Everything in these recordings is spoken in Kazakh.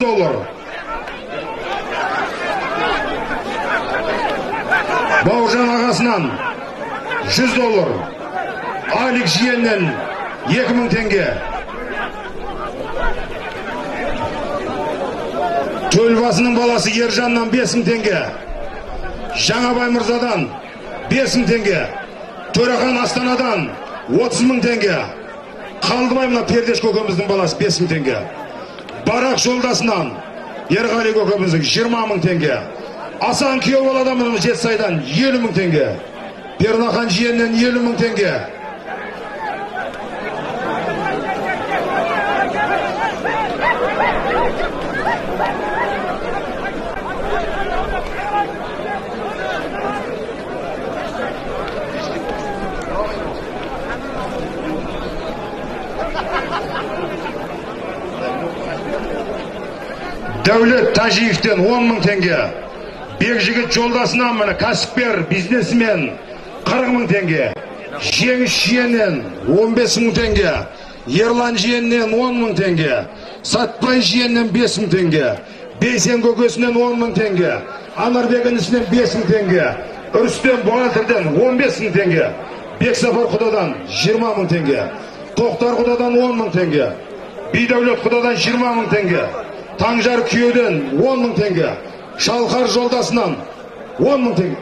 доллар. Бауыржан ағасынан 100 доллар. Айлық жиеннен 2000 теңге. Төлбасының баласы Ержаннан 5000 теңге. Жаңабай Мырзадан 5000 теңге. Төрехан Астанадан 30.000 теңге. Қалдыбай мына Пердеш көкеміздің баласы 5000 теңге. Барақ жолдасынан Ерғали көкеміздің 20.000 теңге. Асан күйеу баладан Жетісайдан 50.000 теңге. Пернахан жиеннен 50.000 теңге. Дәулет Тажиевтен 10.000 теңге. Бекжігіт жолдасынан мына кәсіпкер бизнесмен 40.000 теңге. Жеңіс жиеннен 15.000 теңге. Ерлан жиеннен 10.000 теңге. Сатпай жиеннен 5.000 теңге. Бейсен көкесінен 10.000 теңге. Анарбек інісінен 5.000 теңге. Үрістен бухгалтерден 15.000 теңге. Бексапар құдадан 20.000 теңге. Тоқтар құдадан 10.000 теңге. Бидәулет құдадан 20.000 теңге. Таңжар күйеуден 10.000 теңге. Шалқар жолдасынан 10.000 теңге.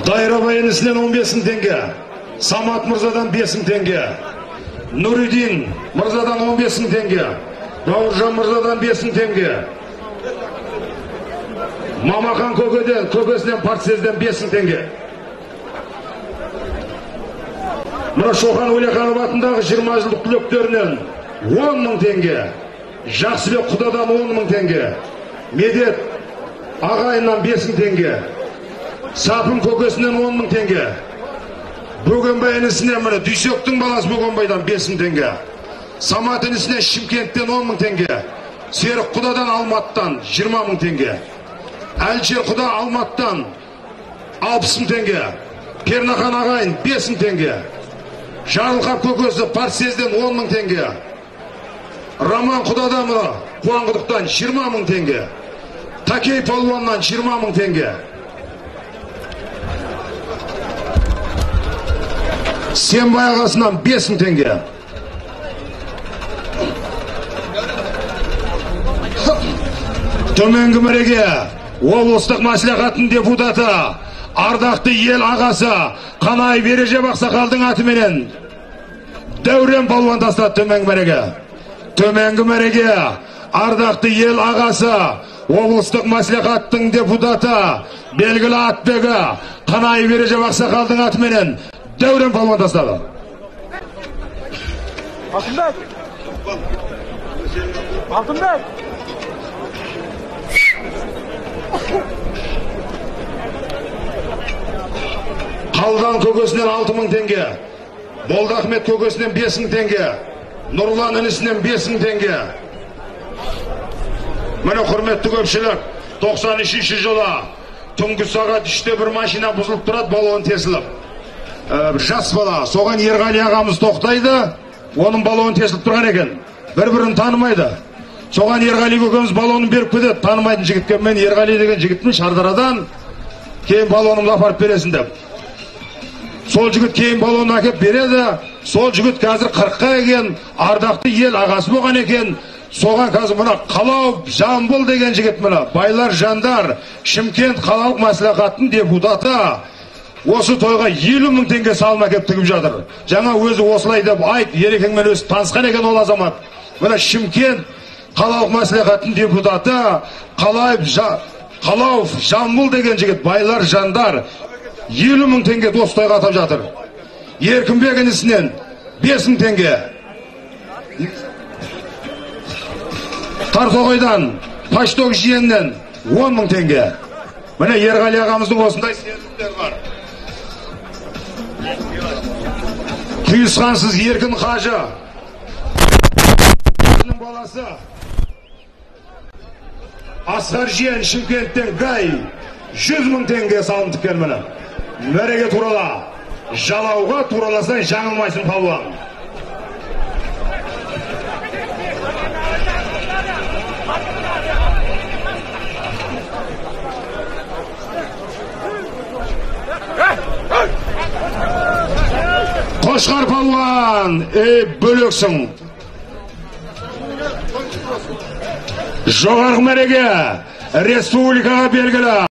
Дайрабай інісінен 15.000 теңге. Самат Мырзадан 5.000 теңге. Нұридин Мырзадан 15.000 теңге. Бауыржан Мырзадан 5.000 теңге. Мамахан көкесінен партсезден 5.000 теңге. Мұра Шоқан Өлеқанов атындағы 20 жылдық түлектерінен 10.000 теңге. Жақсыбек құдадан 10.000 теңге. Медет ағайыннан 5.000 теңге. Сапын көкесінен 10.000 теңге. Бөгенбай інісінен мұра Дүйсектің баласы Бөгенбайдан 5.000 теңге. Самат інісінен Шымкенттен 10.000 теңге. Серік құдадан Алматтан 20.000 теңге. Әлшер құда Алматтан 60.000 теңге. Пернахан ағайын 5.000 теңге. Жарылқап көкесі партсезден 10.000 теңге. Роман құдадамы Қуанғыдықтан 20.000 теңге. Такей Палуаннан 20.000 теңге. Сембай ағасынан 5.000 теңге. Төменгі мәреге облыстық мәслихаттың депутаты ардақты ел ағасы Қанай Бережеп ақсақалдың атыменен Дәурен Палуан тастады төменгі мәреге. Төменгі мәреге ардақты ел ағасы облыстық мәслихаттың депутаты белгілі атбегі Қанай Бережеп ақсақалдың атыменен Дәурен Палуан тастады. Алтынбек! Қалдан көкесінен 6.000 теңге. Молдахмет көкесінен 5.000 теңге. Нұрлан інісінен 5.000 теңге. Міне құрметті көпшілік, 93 жылы түнгі сағат 3-те бір машина бұзылып тұрады, балуан тесіліп. Жас бала, соған Ерғали ағамыз тоқтайды, оның балуан тесіліп тұрған екен. Бір-бірін танымайды. Соған Ерғали көкеміз балуанын беріп кетеді, танымайтын жігітке. Мен Ерғали деген жігітмін Шардарадан, кейін балуанымды апарып бересін деп. Сол жігіт кейін балуанын әкеп береді. Сол жігіт қазір 40-қа екен, ардақты ел ағасы болған екен. Соған қазір мына Қалау Жамбыл деген жігіт мына Байлар Жандар Шымкент қалалық мәслихаттың депутаты осы тойға 50.000 теңге салым әкеп тігіп жатыр. Жаңа өзі осылай деп айт, ерекеңмен өзі танысқан екен ол азамат. Мына Шымкент қалалық мәслихаттың депутаты Қалау Жамбыл деген жігіт Байлар Жандар 50.000 теңге достойға атап жатыр. Еркінбек інісінен 5.000 теңге. Тартоғайдан Пашток жиеннен 10.000 теңге. Міне Ерғали ағамыздың осындай серіктер бар. Түйісқансыз Еркін Қажы баласы Асқар жиен Шымкенттен Гай 100.000 теңге салым тіккен міне. Мәреге турала жалауға тураласаң жаңылмайсың палуан. Қошқар палуан, бөлексің. Жоғарғы мәреге республикаға белгілі